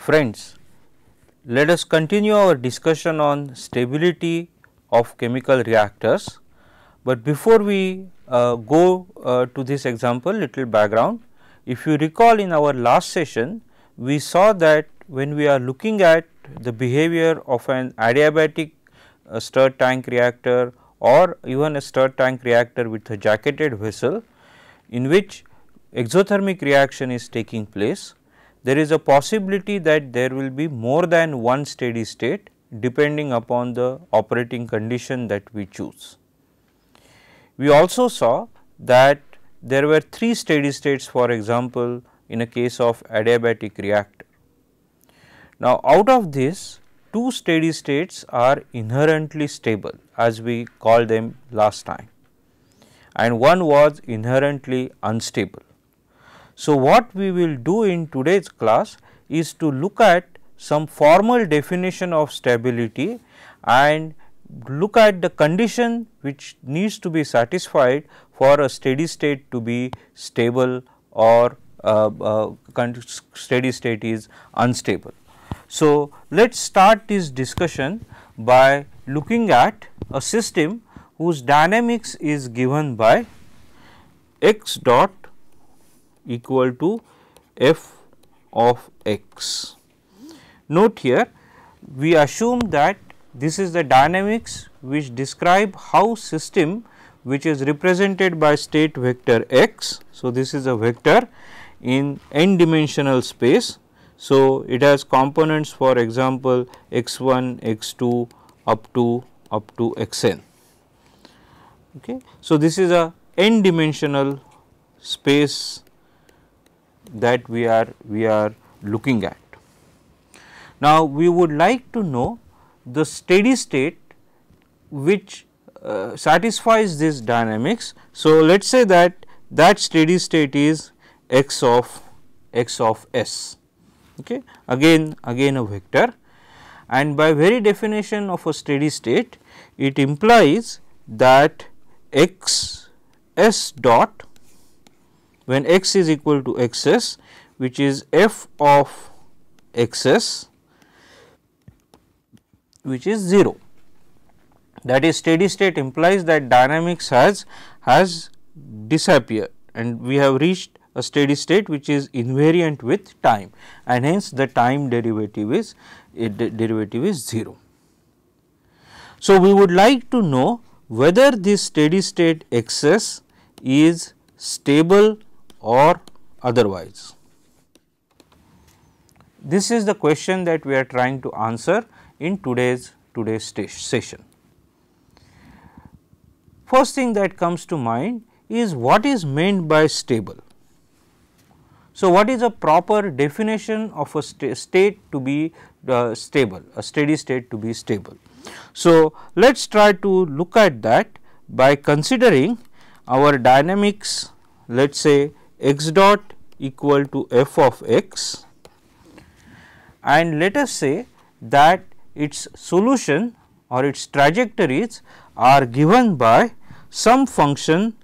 Friends, let us continue our discussion on stability of chemical reactors, but before we go to this example, little background. If you recall, in our last session we saw that when we are looking at the behavior of an adiabatic stirred tank reactor or even a stirred tank reactor with a jacketed vessel in which exothermic reaction is taking place, there is a possibility that there will be more than one steady state depending upon the operating condition that we choose. We also saw that there were 3 steady states, for example, in a case of adiabatic reactor. Now, out of this 2 steady states are inherently stable, as we called them last time, and one was inherently unstable. So, what we will do in today's class is to look at some formal definition of stability and look at the condition which needs to be satisfied for a steady state to be stable or steady state is unstable. So, let us start this discussion by looking at a system whose dynamics is given by x dot equal to f of x. Note here, we assume that this is the dynamics which describe how system which is represented by state vector x. So, this is a vector in n dimensional space. So, it has components, for example, x1, x2 up to xn. Okay. So, this is a n dimensional space that we are looking at. Now, we would like to know the steady state which satisfies this dynamics. So, let us say that steady state is x of s, okay. Again a vector, and by very definition of a steady state, it implies that x s dot, when x is equal to x s, which is f of x s, which is 0. That is, steady state implies that dynamics has disappeared and we have reached a steady state which is invariant with time, and hence the time derivative is 0. So, we would like to know whether this steady state x s is stable or otherwise. This is the question that we are trying to answer in today's session. First thing that comes to mind is what is meant by stable. So, what is a proper definition of a state to be stable, a steady state to be stable? So, let us try to look at that by considering our dynamics, let us say x dot equal to f of x, and let us say that its solution or its trajectories are given by some function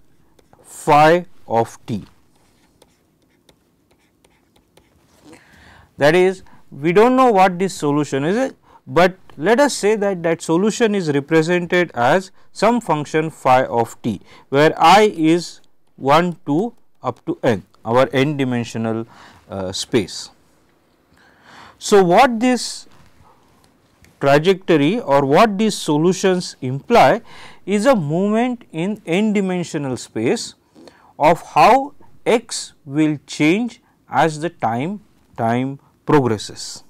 phi of t. That is, we do not know what this solution is, but let us say that solution is represented as some function phi of t, where I is 1 to up to n, our n dimensional space. So, what this trajectory or what these solutions imply is a movement in n dimensional space of how x will change as the time progresses.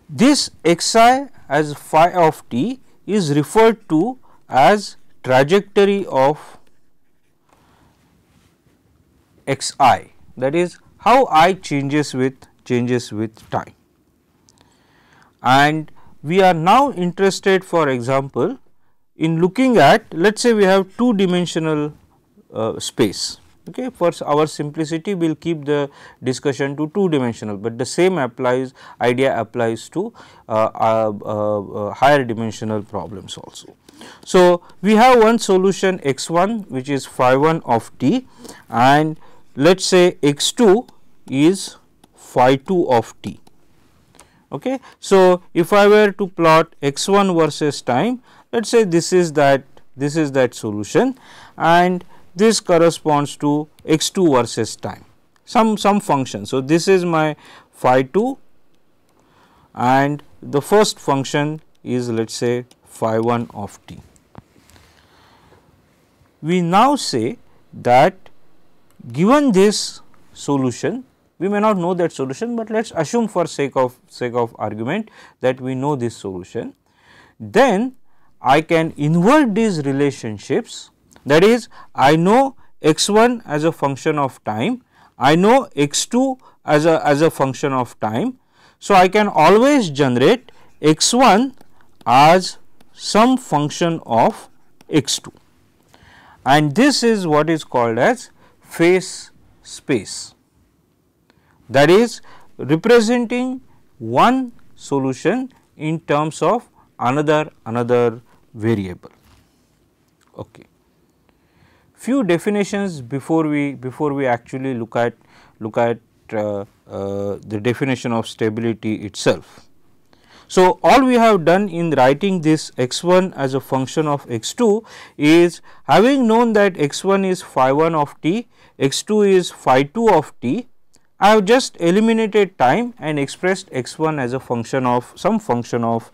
This xi as phi of t is referred to as trajectory of xi, that is how I changes with time. And we are now interested, for example, in looking at, let us say we have 2 dimensional space. Okay. For our simplicity, we will keep the discussion to 2 dimensional, but the same idea applies to higher dimensional problems also. So, we have one solution x1 which is phi 1 of t, and let us say x2 is phi 2 of t. Okay. So, if I were to plot x 1 versus time, let us say this is that solution, and this corresponds to x 2 versus time, some function. So, this is my phi 2 and the first function is let us say phi 1 of t. We now say that given this solution, we may not know that solution, but let us assume for sake of argument that we know this solution. Then I can invert these relationships, that is, I know x 1 as a function of time, I know x 2 as a function of time. So, I can always generate x 1 as some function of x 2, and this is what is called as phase space, that is representing one solution in terms of another variable. Okay. Few definitions before we actually look at the definition of stability itself. So, all we have done in writing this x 1 as a function of x 2 is, having known that x 1 is phi 1 of t, x 2 is phi 2 of t, I have just eliminated time and expressed x 1 as a function of some function of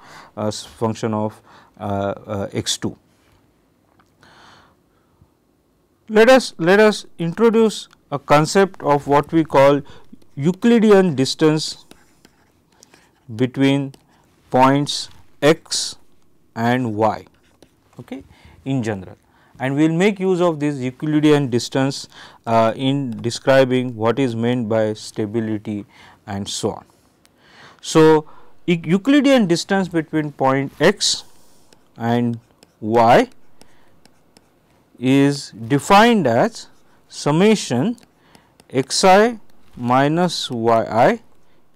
x 2. Let us introduce a concept of what we call Euclidean distance between points x and y, okay, in general, and we will make use of this Euclidean distance in describing what is meant by stability and so on. So, Euclidean distance between point x and y is defined as summation xi minus yi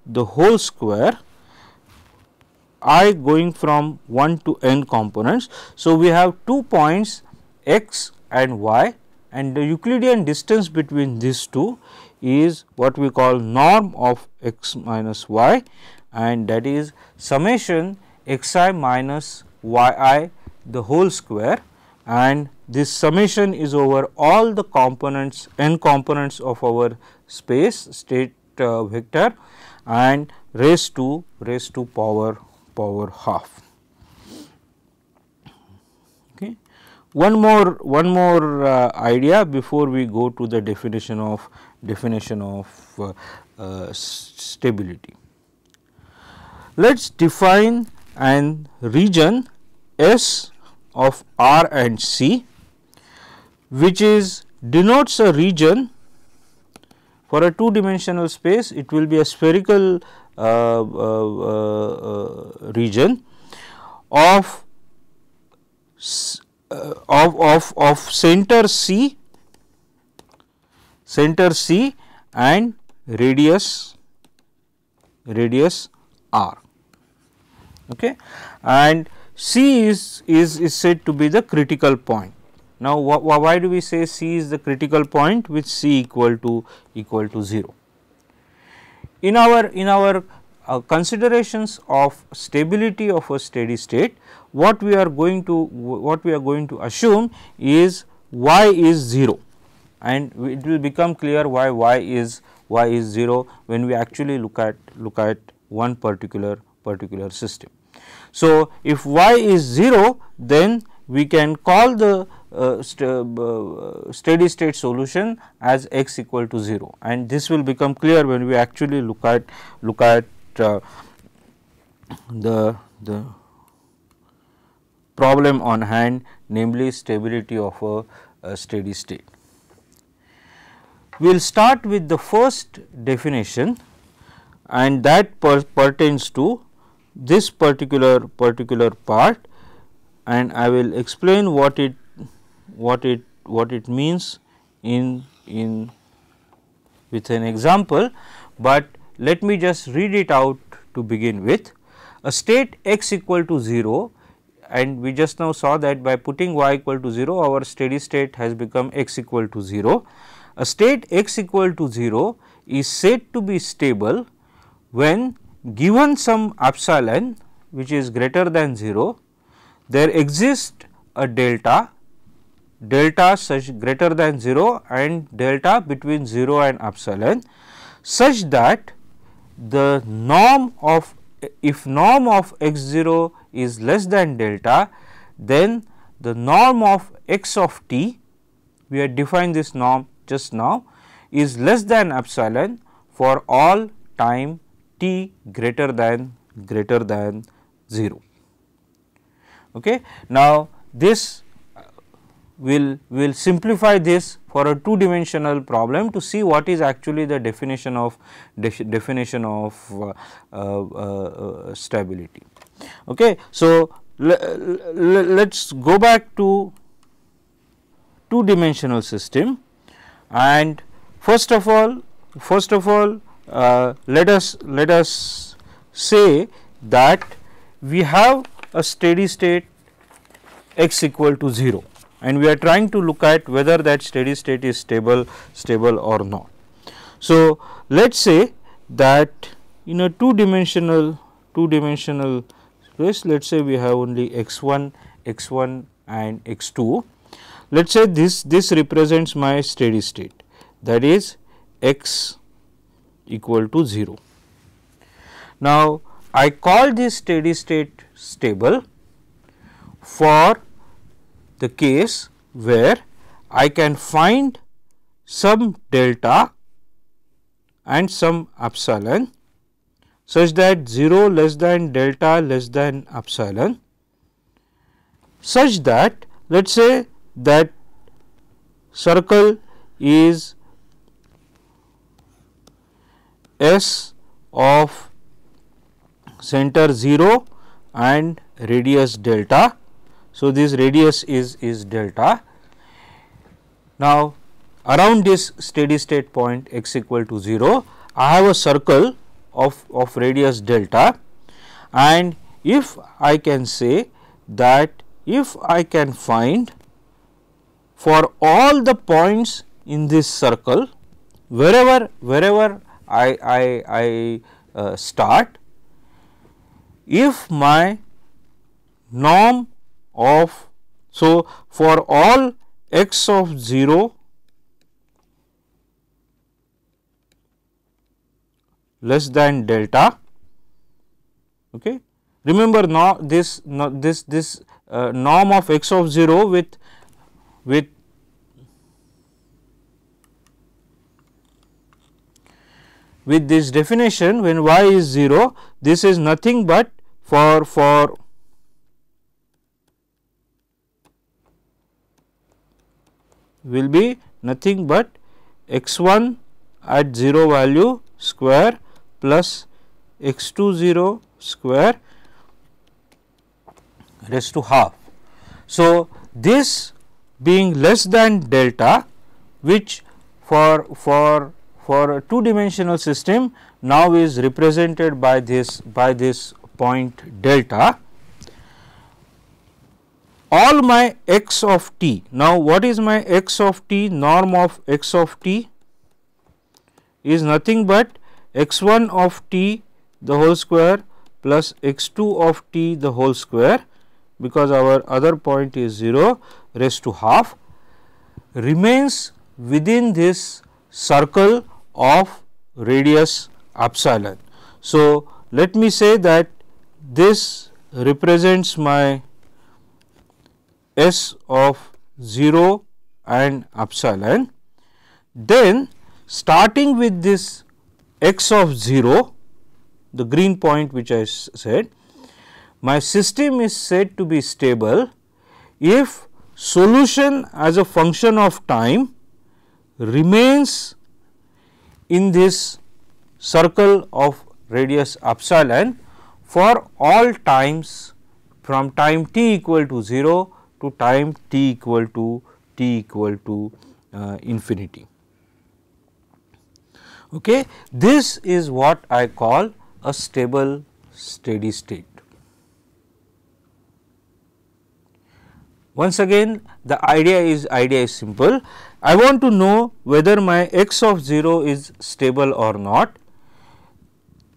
the whole square, I going from 1 to n components. So, we have 2 points x and y, and the Euclidean distance between these two is what we call norm of x minus y, and that is summation xi minus yi the whole square, and this summation is over all the components, n components of our space state vector, and raised to power half. Okay. One more idea before we go to the definition of stability. Let us define an region S of R and C, which is denotes a region for a 2-dimensional space. It will be a spherical region of center C and radius r. Okay. And C is said to be the critical point. Now, why do we say C is the critical point with C equal to 0? In our considerations of stability of a steady state, what we are going to assume is y is 0, and it will become clear why y is 0 when we actually look at one particular system. So, if y is 0, then we can call the steady state solution as x equal to 0, and this will become clear when we actually look at the problem on hand, namely stability of a steady state. We will start with the first definition, and that pertains to this particular part, and I will explain what it means in with an example, but let me just read it out to begin with. A state x equal to 0, and we just now saw that by putting y equal to 0, our steady state has become x equal to 0. A state x equal to 0 is said to be stable when given some epsilon which is greater than 0, there exists a delta such greater than 0 and delta between 0 and epsilon, such that the norm of, if norm of x 0 is less than delta, then the norm of x of t, we had defined this norm just now, is less than epsilon for all time t greater than 0. Okay. Now, this will simplify this for a two dimensional problem to see what is actually the definition of stability. Okay. So, let us go back to two dimensional system, and first of all let us say that we have a steady state x equal to 0, and we are trying to look at whether that steady state is stable or not. So, let us say that in a two dimensional space, let us say we have only x1 and x2. Let us say this represents my steady state, that is x equal to 0. Now, I call this steady state stable for the case where I can find some delta and some epsilon such that 0 less than delta less than epsilon, such that let us say that circle is S of center 0 and radius delta. So, this radius is delta. Now, around this steady state point x equal to 0, I have a circle of radius delta, and if I can say that if I can find for all the points in this circle, wherever I start, if my norm of, so for all x of 0 less than delta, okay. Remember now this norm of x of 0 with this definition, when y is 0, this is nothing but for will be nothing but x1 at 0 value square plus x2 0 square raised to half. So, this being less than delta, which for a two dimensional system now is represented by this point delta, all my x of t. Now, what is my x of t? Norm of x of t is nothing but x1 of t the whole square plus x2 of t the whole square, because our other point is 0 raised to half, remains within this circle of radius epsilon. So, let me say that this represents my S of 0 and epsilon. Then starting with this x of 0, the green point which I said, my system is said to be stable if solution as a function of time remains in this circle of radius epsilon for all times from time t equal to 0 to time t equal to infinity. Okay. This is what I call a stable steady state. Once again the idea is simple. I want to know whether my x of 0 is stable or not.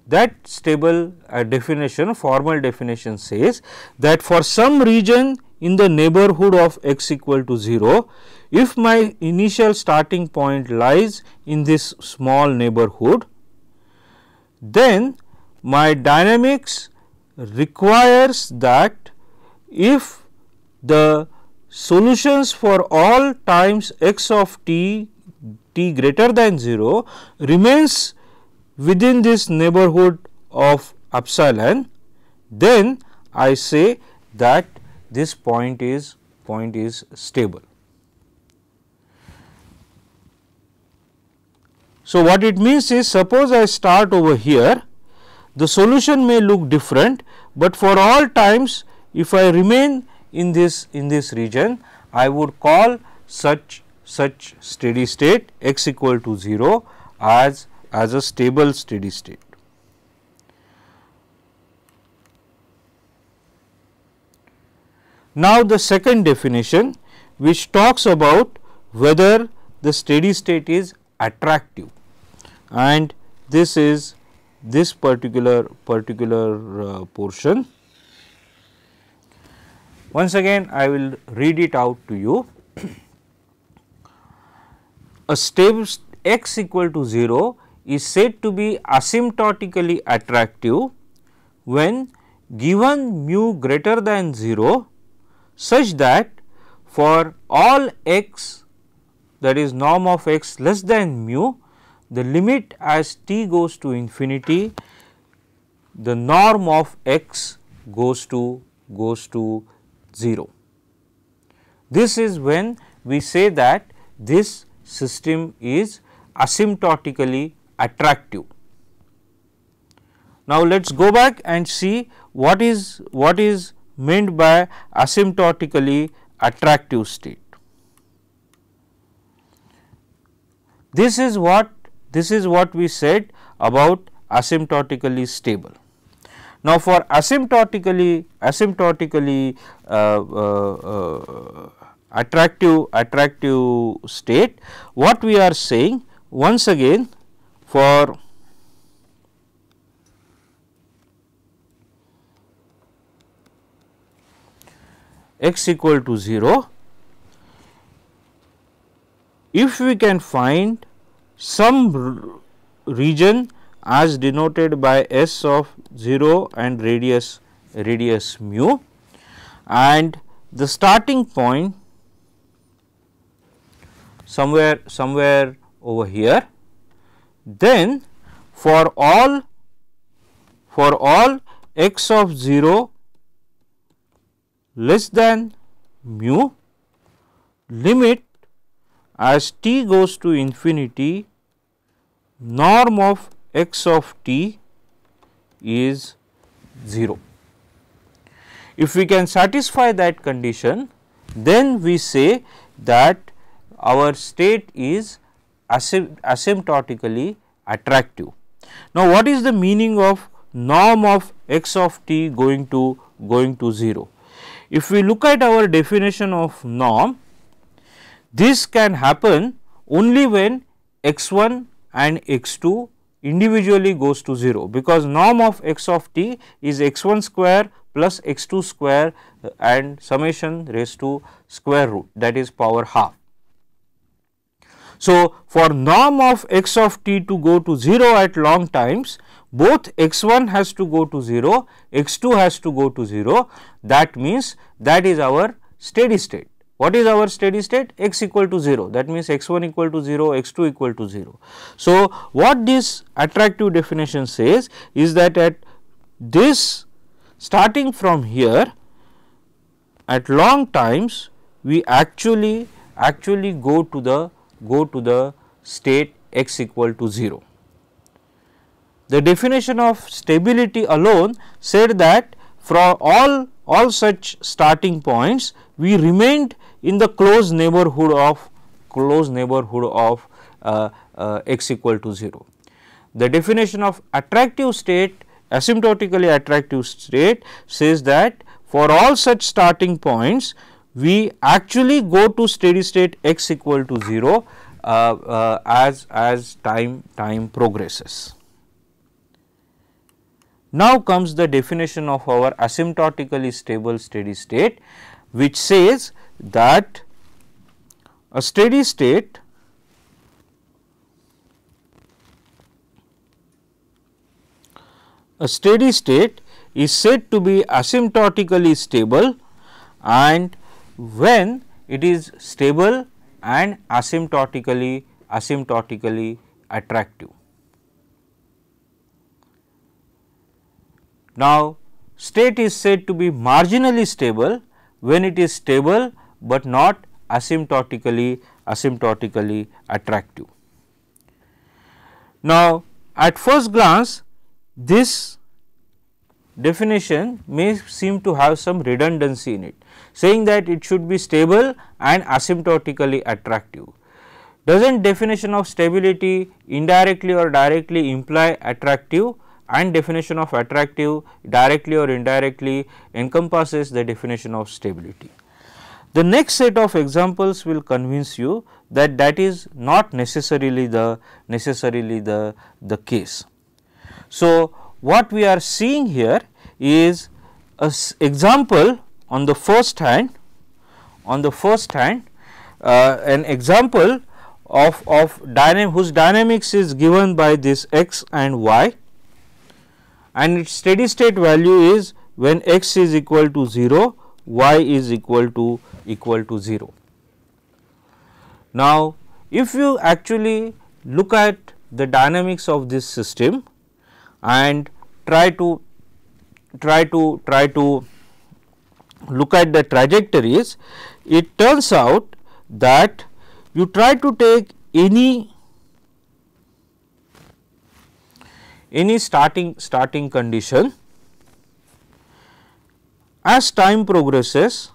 That stable definition, formal definition says that for some region in the neighborhood of x equal to 0, if my initial starting point lies in this small neighborhood, then my dynamics requires that if the solutions for all times x of t greater than 0 remains within this neighborhood of epsilon, then I say that this point is stable. So, what it means is, suppose I start over here, the solution may look different, but for all times if I remain in this region, I would call such steady state x equal to 0 as a stable steady state. Now, the second definition, which talks about whether the steady state is attractive, and this is this particular portion. Once again I will read it out to you. A stable x equal to 0 is said to be asymptotically attractive when given mu greater than 0, such that for all x, that is norm of x less than mu, the limit as t goes to infinity, the norm of x goes to 0. This is when we say that this system is asymptotically attractive. Now, let us go back and see what is meant by asymptotically attractive state. This is what we said about asymptotically stable. Now, for asymptotically attractive state, what we are saying once again, for x equal to 0, if we can find some region as denoted by s of 0 and radius mu, and the starting point somewhere over here, then for all x of 0 less than mu, limit as t goes to infinity, norm of x of t is 0. If we can satisfy that condition, then we say that our state is asymptotically attractive. Now, what is the meaning of norm of x of t going to 0? If we look at our definition of norm, this can happen only when x1 and x2 individually goes to 0, because norm of x of t is x1 square plus x2 square and summation raised to square root, that is power half. So, for norm of x of t to go to 0 at long times, both x1 has to go to 0, x2 has to go to 0. That means that is our steady state. What is our steady state? X equal to 0, that means x1 equal to 0, x2 equal to 0. So, what this attractive definition says is that at this, starting from here, at long times we actually go to the state x equal to 0. The definition of stability alone said that for all such starting points, we remained in the close neighborhood of x equal to 0. The definition of attractive state, asymptotically attractive state, says that for all such starting points, we actually go to steady state x equal to 0 as time progresses. Now comes the definition of our asymptotically stable steady state, which says that a steady state is said to be asymptotically stable, and when it is stable and asymptotically attractive. Now, state is said to be marginally stable when it is stable, but not asymptotically attractive. Now, at first glance, this definition may seem to have some redundancy in it, saying that it should be stable and asymptotically attractive. Doesn't definition of stability indirectly or directly imply attractive, and definition of attractive directly or indirectly encompasses the definition of stability? The next set of examples will convince you that that is not necessarily the case. So, what we are seeing here is an example on the first hand, an example of whose dynamics is given by this x and y, and its steady state value is when x is equal to 0, y is equal to 0. Now, if you actually look at the dynamics of this system and try to look at the trajectories, it turns out that you try to take any starting condition, as time progresses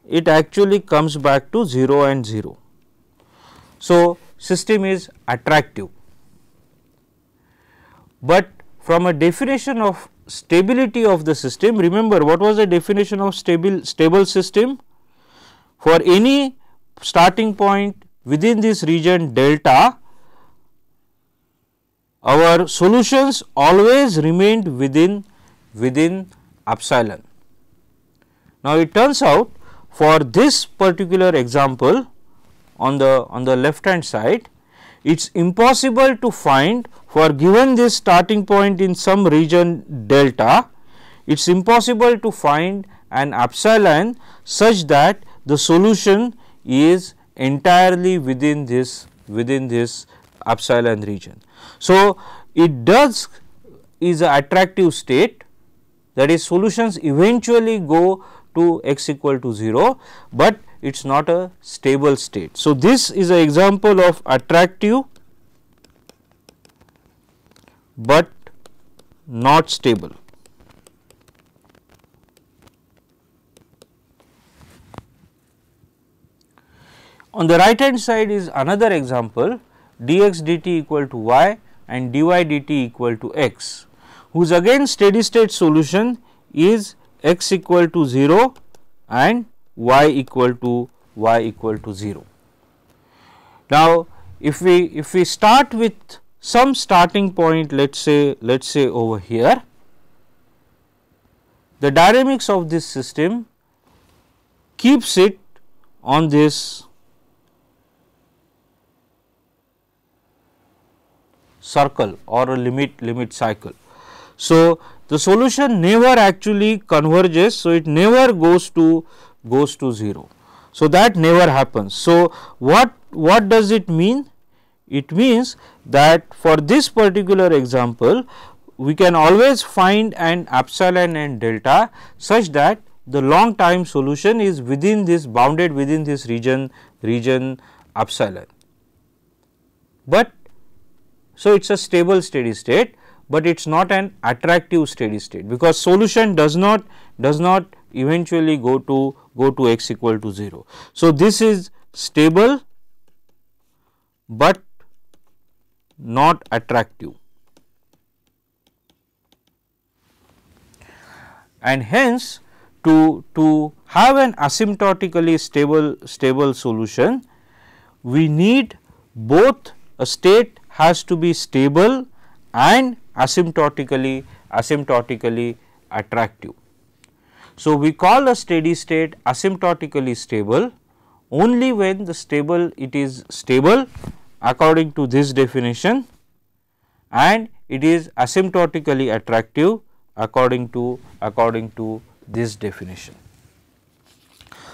it actually comes back to 0 and 0. So, system is attractive, but from a definition of stability of the system, remember what was the definition of stable system? For any starting point within this region delta, our solutions always remained within epsilon. Now, it turns out for this particular example on the left hand side, it is impossible to find, for given this starting point in some region delta, it is impossible to find an epsilon such that the solution is entirely within this epsilon region. So, it is an attractive state, that is solutions eventually go to x equal to 0, but it is not a stable state. So, this is an example of attractive but not stable. On the right hand side is another example, dx dt equal to y and dy dt equal to x, whose again steady state solution is x equal to 0 and y equal to 0. Now, if we start with some starting point, let us say over here, the dynamics of this system keeps it on this circle or a limit cycle. So, the solution never actually converges. So, it never goes to 0. So, that never happens. So, what does it mean? It means that for this particular example, we can always find an epsilon and delta such that the long time solution is within this, bounded within this region epsilon. But so, it is a stable steady state, but it is not an attractive steady state, because solution does not eventually go to x equal to 0. So, this is stable but not attractive, and hence to have an asymptotically stable solution, we need both a state has to be stable and asymptotically attractive. So, we call a steady state asymptotically stable only when it is stable according to this definition, and it is asymptotically attractive according to this definition.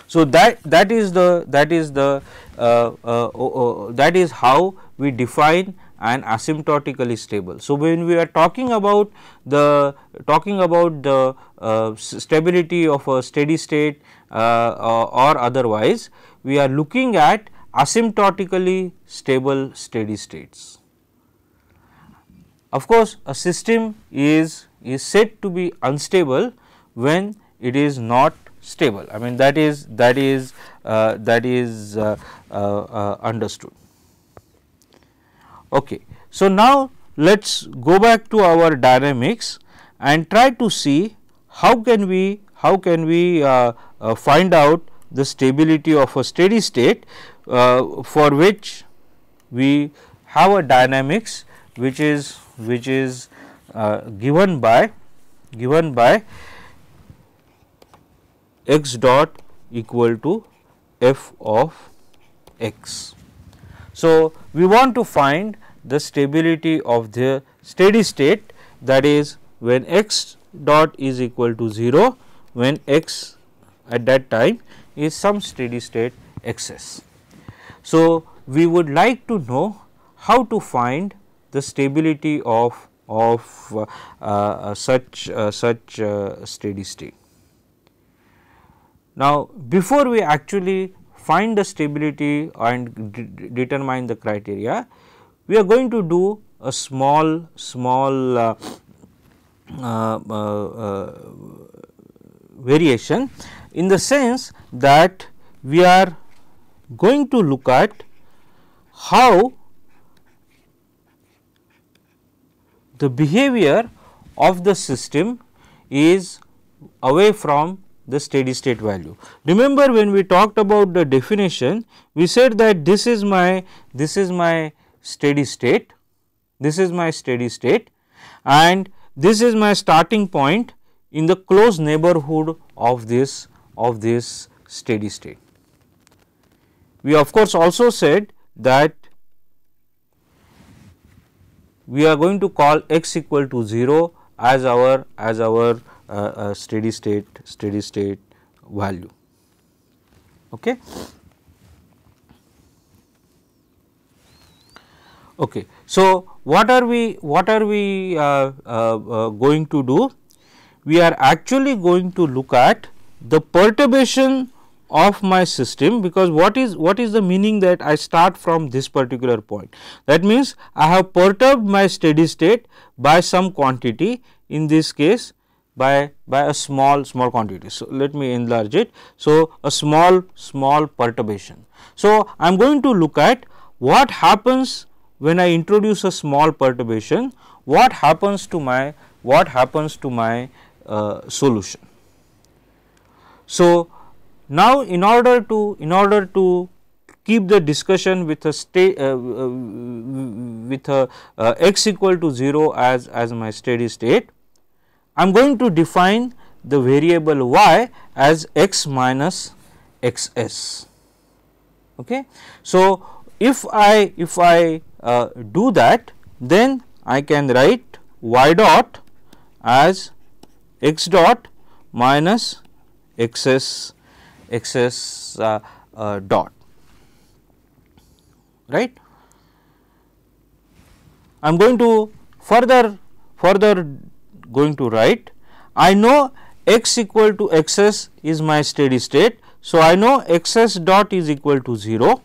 So, that is how we define an asymptotically stable. So, when we are talking about the stability of a steady state or otherwise, we are looking at asymptotically stable steady states. Of course, a system is said to be unstable when it is not stable. I mean, that is understood. Okay. So, now let us go back to our dynamics and try to see how can we find out the stability of a steady state for which we have a dynamics which is given by x dot equal to f of x. So, we want to find the stability of the steady state, that is when x dot is equal to 0, when x at that time is some steady state xs. So, we would like to know how to find the stability of such steady state. Now, before we actually find the stability and determine the criteria, we are going to do a small variation, in the sense that we are going to look at how the behavior of the system is away from the steady state value. Remember, when we talked about the definition, we said that this is my steady state, and this is my starting point in the close neighborhood of this steady state. We of course also said that we are going to call x equal to 0 as our steady state value. Okay. Okay. So, what are we going to do? We are actually going to look at the perturbation of my system, because what is the meaning that I start from this particular point? That means, I have perturbed my steady state by some quantity, in this case by a small quantity. So, let me enlarge it. So, a small perturbation. So, I am going to look at what happens when I introduce a small perturbation, what happens to my solution. So, now in order to keep the discussion with a x equal to 0 as my steady state, I am going to define the variable y as x minus xs. Okay. So, if I do that, then I can write y dot as x dot minus xs dot, right. I am going to further going to write, I know x equal to xs is my steady state. So, I know xs dot is equal to 0,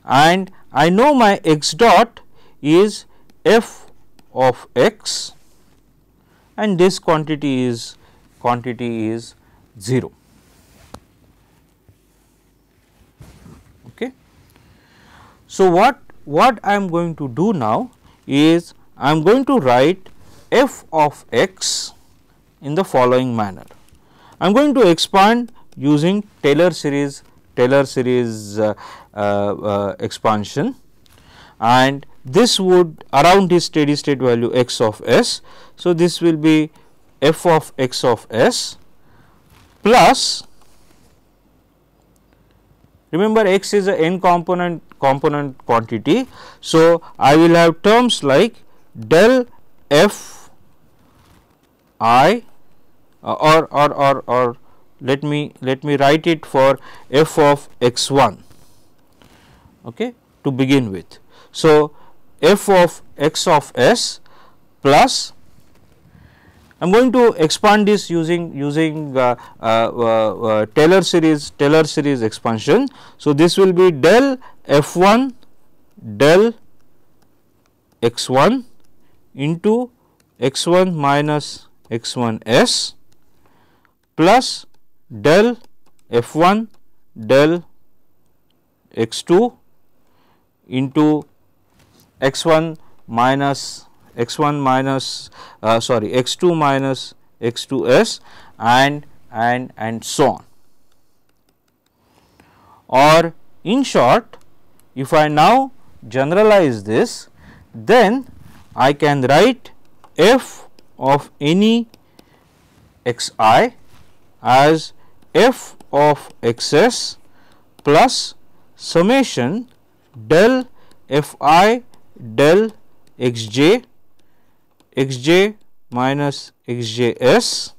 and I know my x dot is f of x, and this quantity is 0. Okay. So, what I am going to do now is I am going to write f of x in the following manner. I am going to expand using Taylor series expansion, and this would around this steady state value x of s. So, this will be f of x of s plus, remember x is a n component quantity. So, I will have terms like del f I or let me write it for f of x 1, okay, to begin with. So, f of x of s plus, I am going to expand this using Taylor series expansion. So, this will be del f 1 del x 1 into x 1 minus x 1 s plus del f 1 del x 2 into x 1 minus x 2 minus x 2 s and so on. Or in short, if I now generalize this, then I can write f of any x I as f of x s plus summation del f I del x j minus x j s,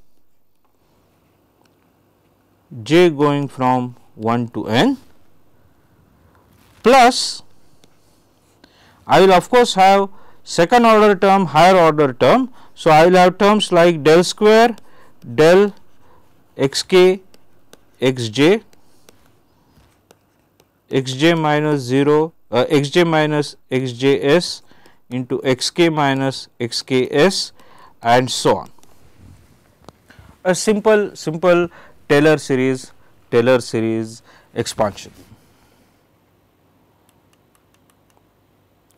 j going from 1 to n, plus I will of course have second order term, higher order term. So, I will have terms like del square del x k x j minus 0 x j minus x j s into x k minus x k s and so on. A simple Taylor series expansion,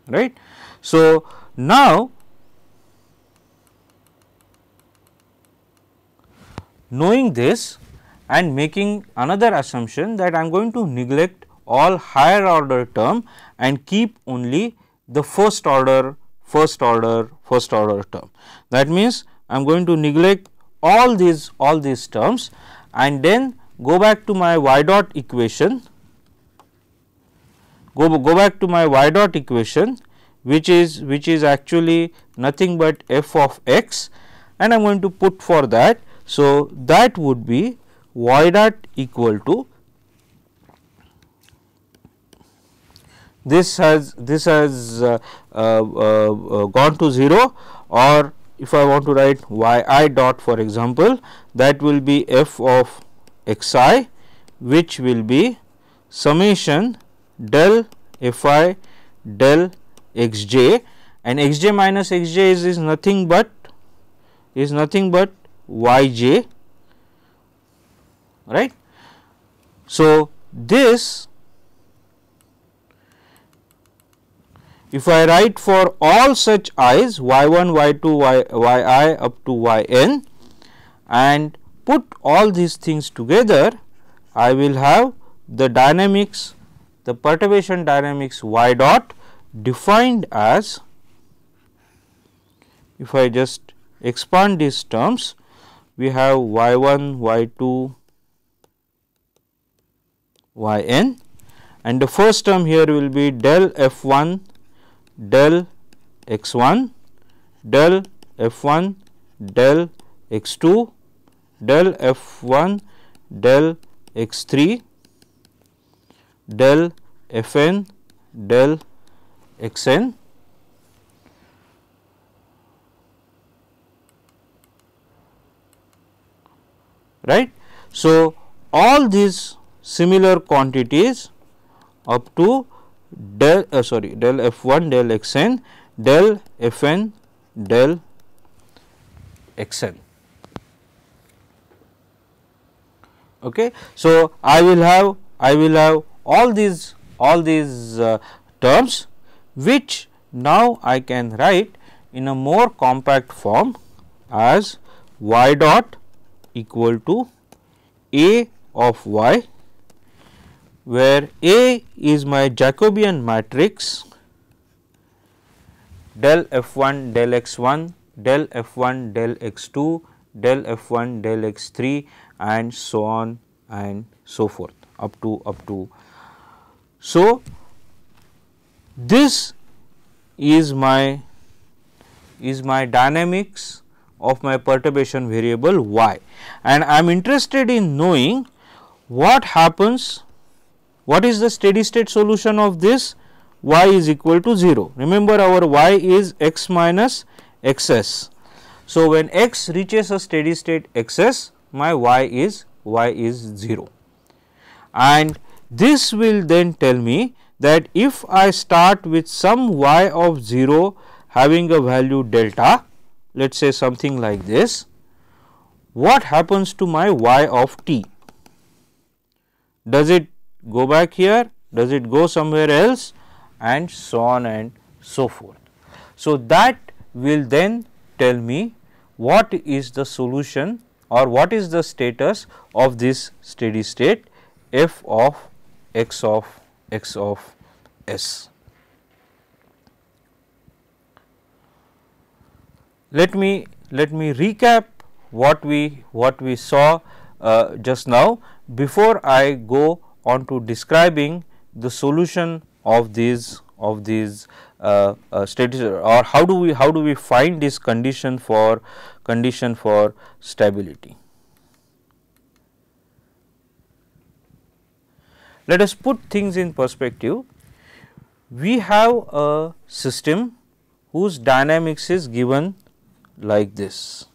right. So, now knowing this and making another assumption that I am going to neglect all higher order term and keep only the first order term. That means, I am going to neglect all these terms and then go back to my y dot equation, which is actually nothing but f of x, and I am going to put for that. So, that would be y dot equal to, this has gone to 0, or if I want to write y I dot for example, that will be f of x I, which will be summation del f I del x j, and x j minus x j is nothing but y j, right. So, this, if I write for all such i's y 1, y 2, y I up to y n and put all these things together, I will have the dynamics, the perturbation dynamics y dot defined as, if I just expand these terms, we have y 1, y 2, y n, and the first term here will be del f 1 del x 1 del f 1 del x 2 del f 1 del x 3 del f n del x n, right. So, all these similar quantities up to del f 1 del x n del f n del x n. Okay. So, I will have all these terms, which now I can write in a more compact form as y dot equal to A of y, where A is my Jacobian matrix del f1 del x1 del f1 del x2 del f1 del x3 and so on and so forth up to. So, this is my dynamics of my perturbation variable y, and I am interested in knowing what happens, what is the steady state solution of this y is equal to 0. Remember, our y is x minus xs. So, when x reaches a steady state xs, my y is 0, and this will then tell me that if I start with some y of 0 having a value delta, let us say something like this, what happens to my y of t? Does it go back here? Does it go somewhere else? And so on and so forth. So, that will then tell me what is the solution or what is the status of this steady state f of x of s. Let me recap what we saw just now before I go on to describing the solution of these states, or how do we find this condition for stability. Let us put things in perspective. We have a system whose dynamics is given like this,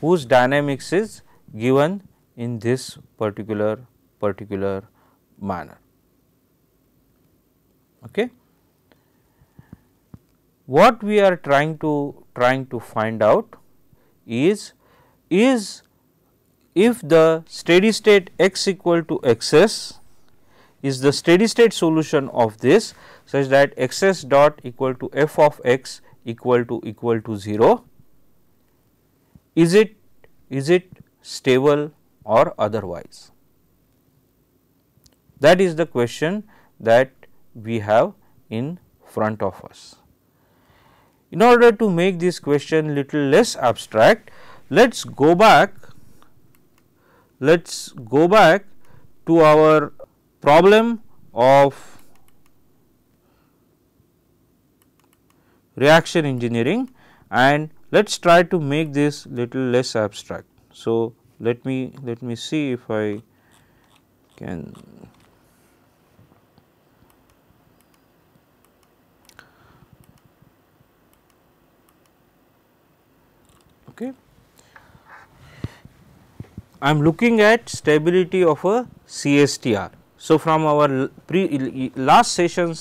whose dynamics is given in this particular manner. Okay. What we are trying to find out is if the steady state x equal to xs is the steady state solution of this, such that xs dot equal to f of x equal to 0, is it stable or otherwise? That is the question that we have in front of us. In order to make this question little less abstract, let us go back to our problem of reaction engineering, and let us try to make this little less abstract. So, let me see if I can. Okay. I am looking at stability of a CSTR. So, from our last session,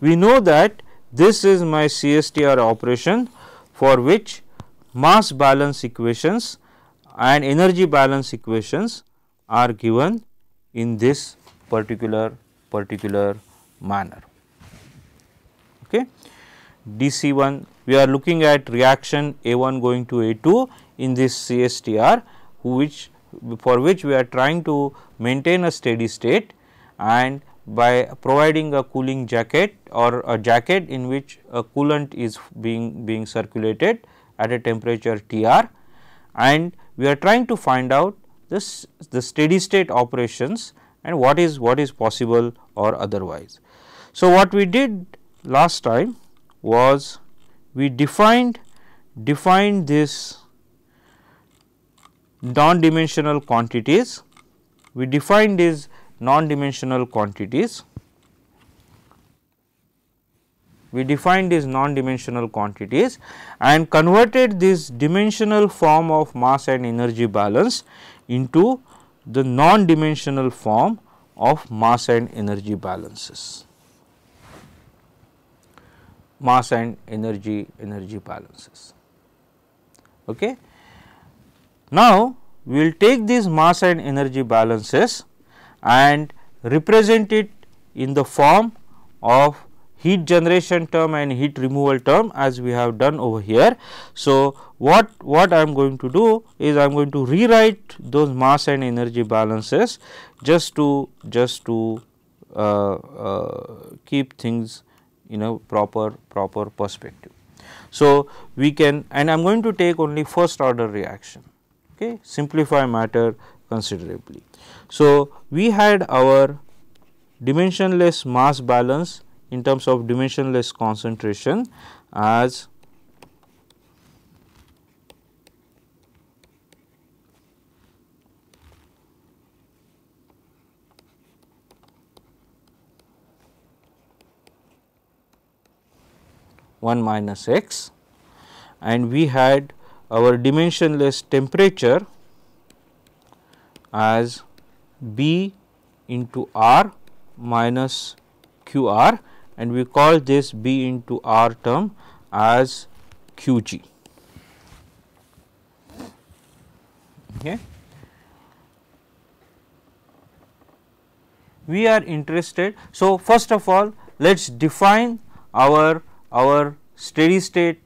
we know that this is my CSTR operation, for which mass balance equations and energy balance equations are given in this particular manner. Okay. DC1, we are looking at reaction A1 going to A2 in this CSTR, for which we are trying to maintain a steady state, and by providing a cooling jacket or a jacket in which a coolant is being circulated at a temperature Tr, and we are trying to find out the steady state operations and what is possible or otherwise. So, what we did last time was we defined this non-dimensional quantities. We defined these non-dimensional quantities. And converted this dimensional form of mass and energy balance into the non-dimensional form of mass and energy balances. Okay. Now, we will take these mass and energy balances and represent it in the form of heat generation term and heat removal term as we have done over here. So, what I am going to do is I am going to rewrite those mass and energy balances just to keep things in a proper perspective. So, we can, and I am going to take only first order reaction, okay, simplify matter considerably. So, we had our dimensionless mass balance in terms of dimensionless concentration as one minus x, and we had our dimensionless temperature as B into R minus Q R, and we call this B into R term as Q G. Okay. We are interested. So, first of all, let us define our steady state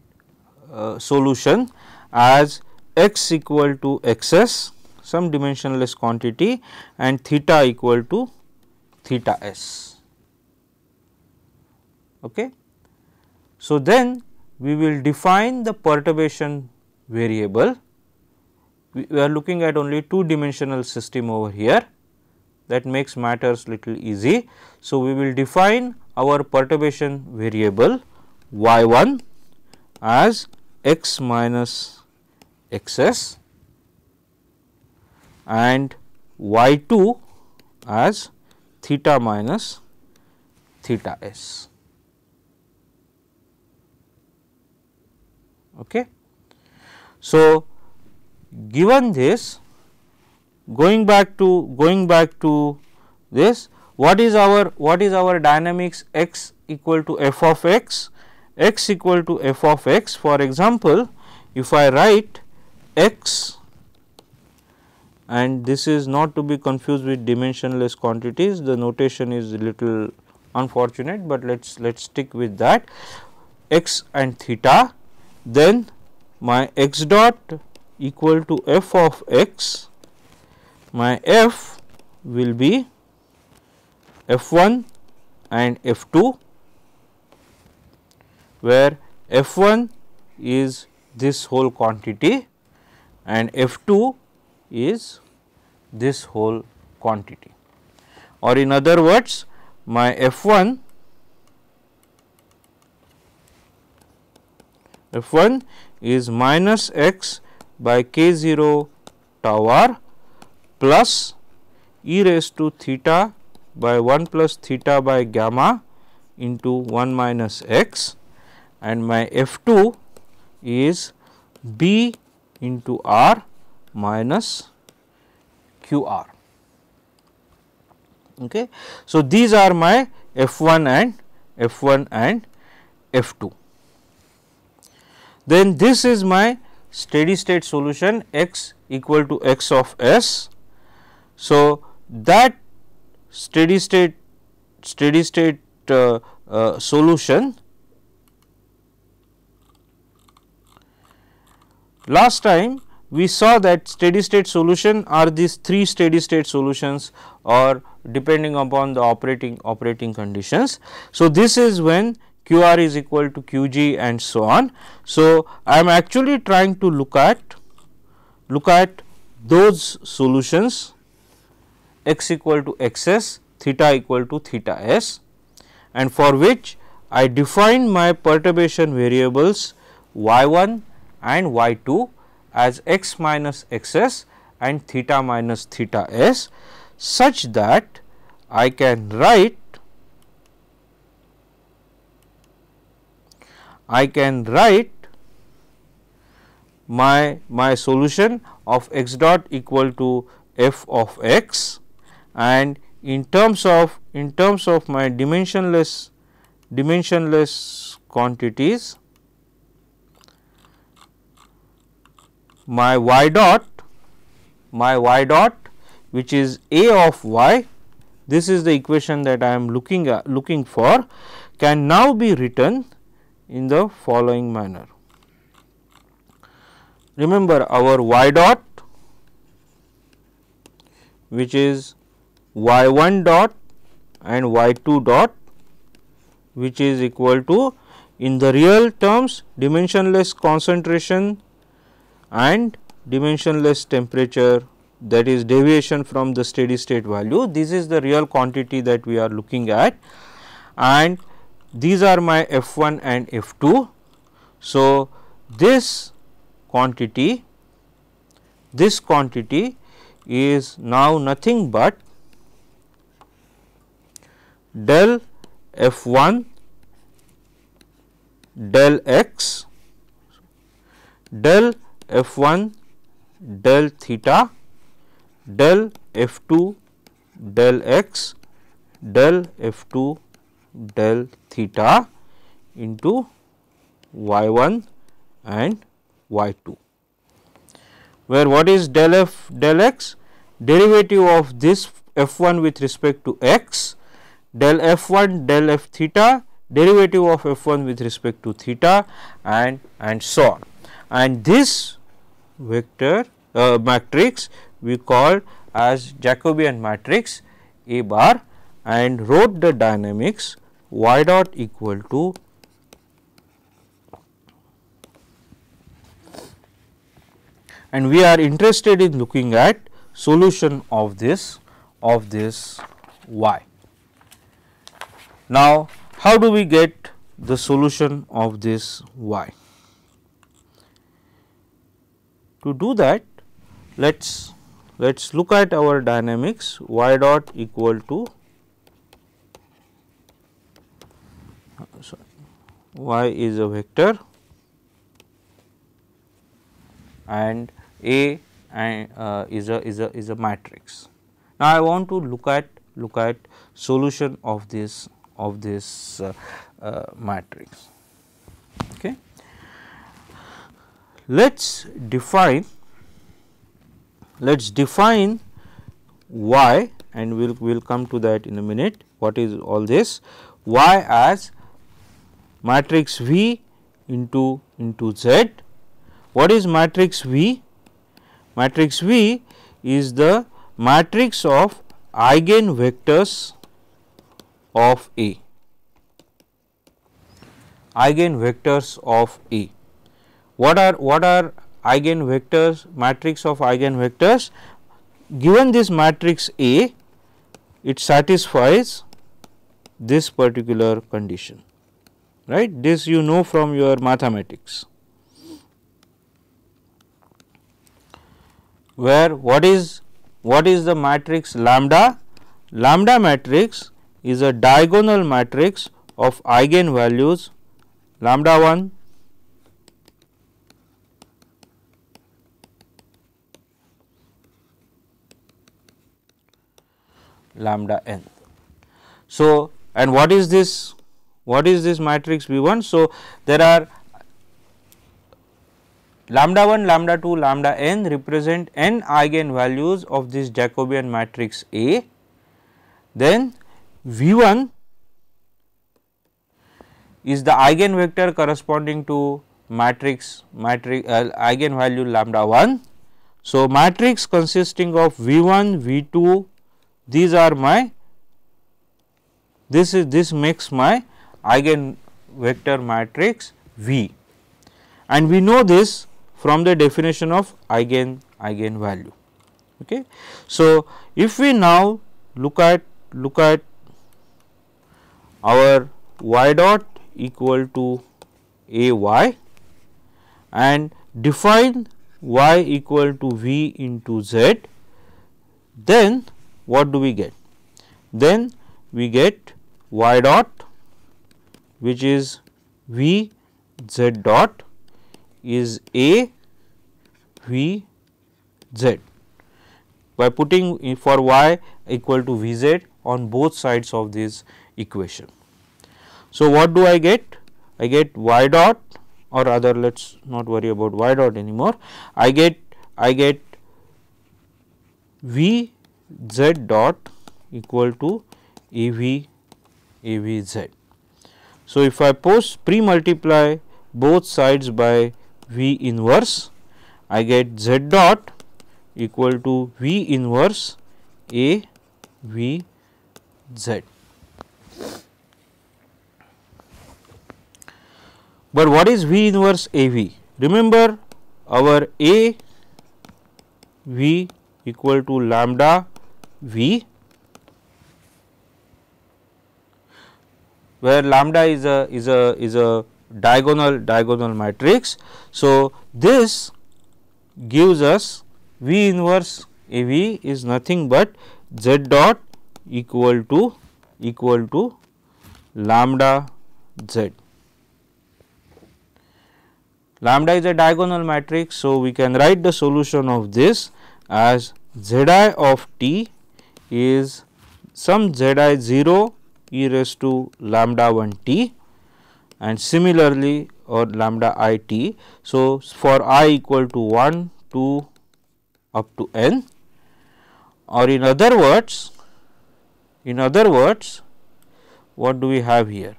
solution as x equal to x s, some dimensionless quantity, and theta equal to theta s. Okay. So, then we will define the perturbation variable. We are looking at only two dimensional system over here, that makes matters little easy. So, we will define our perturbation variable y 1 as x minus x s and y 2 as theta minus theta s. Okay. So, given this, going back to this, what is our dynamics x equal to f of x equal to f of x. For example, if I write x, and this is not to be confused with dimensionless quantities, the notation is a little unfortunate, but let us stick with that, x and theta, then my x dot equal to f of x, my f will be f 1 and f 2, where f 1 is this whole quantity and f 2 is this whole quantity, or in other words, my f 1 is minus x by k 0 tau r plus e raised to theta by 1 plus theta by gamma into 1 minus x, and my f 2 is b into r minus q r. Okay. So, these are my f 1 and f 2. Then this is my steady state solution x equal to x of s. So, that steady state solution, last time we saw that steady state solution are these three steady state solutions, or depending upon the operating conditions. So, this is when q r is equal to q g and so on. So, I am actually trying to look at those solutions x equal to x s, theta equal to theta s, and for which I define my perturbation variables y 1 and y 2 as x minus x s and theta minus theta s, such that I can write my solution of x dot equal to f of x, and in terms of my dimensionless quantities, my y dot which is a of y, this is the equation that I am looking for, can now be written in the following manner. Remember our y dot, which is y 1 dot and y 2 dot, which is equal to, in the real terms, dimensionless concentration and dimensionless temperature, that is deviation from the steady state value. This is the real quantity that we are looking at, and these are my F1 and F2. So, this quantity is now nothing but del F1 del x del F1 del theta del F2 del x del F2 del theta into y1 and y2, where what is del f del x? Derivative of this f1 with respect to x, del f1 del f theta, derivative of f1 with respect to theta, and so on. And this vector matrix we called as Jacobian matrix A bar, and wrote the dynamics y dot equal to and we are interested in looking at solution of this y. Now, how do we get the solution of this y? To do that, let's look at our dynamics. Y dot equal to y is a vector and A is a matrix. Now, I want to look at solution of this matrix. Okay. Let's define y, and we'll come to that in a minute. What is all this? Y as matrix V into Z. What is matrix V? Matrix V is the matrix of eigenvectors of A. Eigenvectors of A. What are eigenvectors? Matrix of eigenvectors. Given this matrix A, it satisfies this particular condition, right? This you know from your mathematics, where what is the matrix lambda? Lambda matrix is a diagonal matrix of eigenvalues lambda 1, lambda n. So, and what is this matrix V1? So, there are lambda 1, lambda 2, lambda n represent n eigenvalues of this Jacobian matrix A. Then V1 is the eigenvector corresponding to matrix eigenvalue lambda 1. So, matrix consisting of V1, V2, these are my this makes my eigenvector matrix V, and we know this from the definition of eigenvalue. Okay. So, if we now look at our y dot equal to a y and define y equal to V into Z, then what do we get? Then we get y dot, which is V Z dot is A V Z, by putting for y equal to V Z on both sides of this equation. So, what do I get? I get y dot, or rather let us not worry about y dot anymore. I get V Z dot equal to A V Z. So, if I pre-multiply both sides by V inverse, I get Z dot equal to V inverse A V Z. But what is V inverse A V? Remember, our A V equal to lambda V, where lambda is a diagonal matrix. So, this gives us V inverse A V is nothing but Z dot equal to lambda Z. Lambda is a diagonal matrix. So, we can write the solution of this as Z I of t is some Z I 0 e raised to lambda 1 t, and similarly or lambda I t. So, for I equal to 1, 2 up to n, or in other words, what do we have here?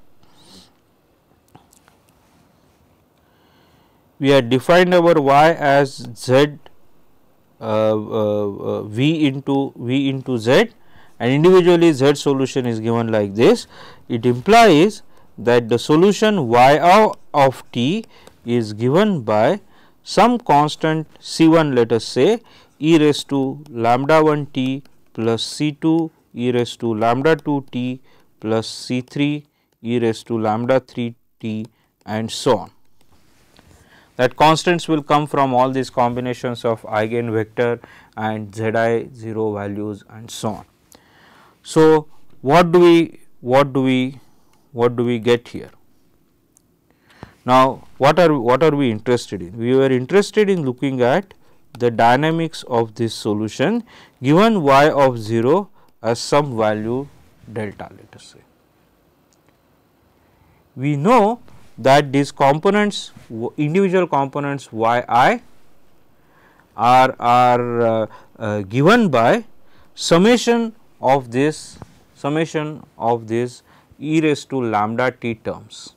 We have defined our y as z v into z, and individually z solution is given like this. It implies that the solution y of t is given by some constant C 1, let us say e raised to lambda 1 t plus C 2 e raised to lambda 2 t plus C 3 e raised to lambda 3 t, and so on. That constants will come from all these combinations of eigenvector and Z I 0 values and so on. So, what do we get here? Now, what are we interested in? We were interested in looking at the dynamics of this solution given y of 0 as some value delta, let us say. We know that these components, individual components y I are given by summation of this e raised to lambda t terms.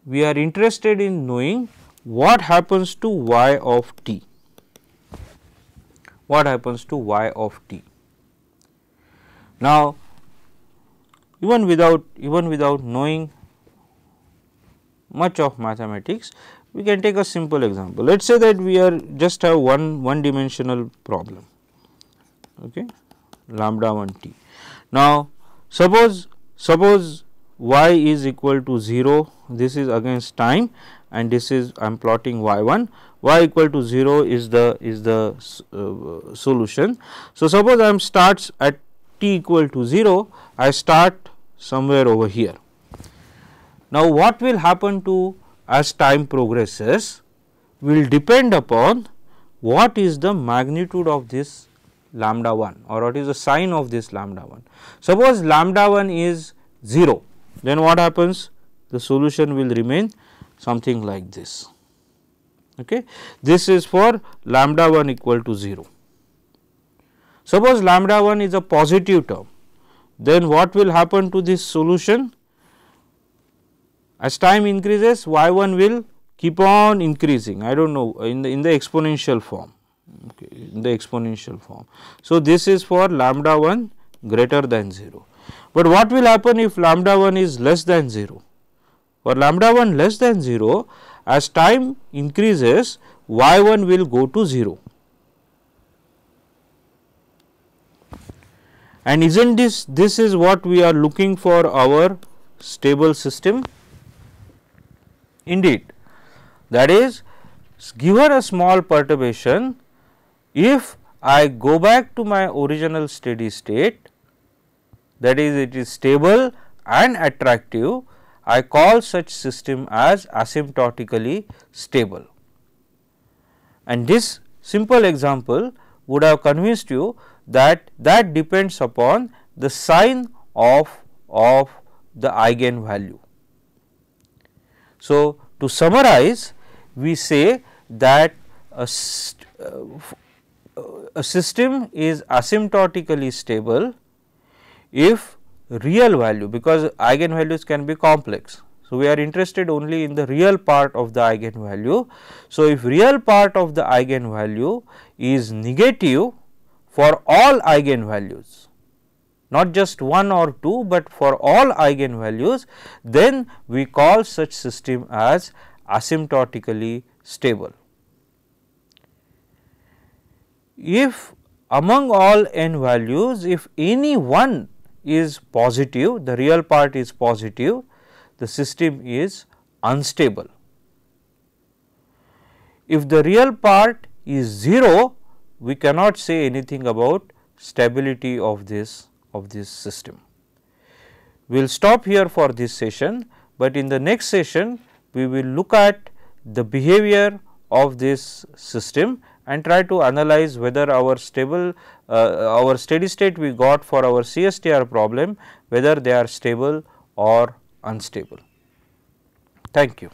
We are interested in knowing what happens to y of t. What happens to y of t? Now, even without knowing much of mathematics, we can take a simple example. Let us say that we are just have one dimensional problem, okay, lambda 1 t. Now, suppose y is equal to 0, this is against time, and this is I am plotting y1, y equal to 0 is the solution. So, suppose I am starts at t equal to 0, I start somewhere over here. Now, what will happen to as time progresses will depend upon what is the magnitude of this lambda 1 or what is the sign of this lambda 1. Suppose lambda 1 is 0, then what happens? The solution will remain something like this. Okay. This is for lambda 1 equal to 0. Suppose lambda 1 is a positive term, then what will happen to this solution? As time increases, y 1 will keep on increasing, I do not know, in the exponential form, okay, in the exponential form. So, this is for lambda 1 greater than 0. But what will happen if lambda 1 is less than 0? For lambda 1 less than 0, as time increases, y 1 will go to 0. And isn't this is what we are looking for our stable system? Indeed, that is, given a small perturbation, if I go back to my original steady state, that is, it is stable and attractive, I call such system as asymptotically stable. And this simple example would have convinced you that depends upon the sign of the eigenvalue. So, to summarize, we say that a system is asymptotically stable if real value, because eigenvalues can be complex. So, we are interested only in the real part of the eigenvalue. So, if real part of the eigenvalue is negative for all eigenvalues, not just 1 or 2, but for all eigenvalues, then we call such system as asymptotically stable. If among all n values, if any one is positive, the real part is positive, the system is unstable. If the real part is 0, we cannot say anything about stability of this system. We will stop here for this session, but in the next session we will look at the behavior of this system and try to analyze whether our steady state we got for our CSTR problem, whether they are stable or unstable. Thank you.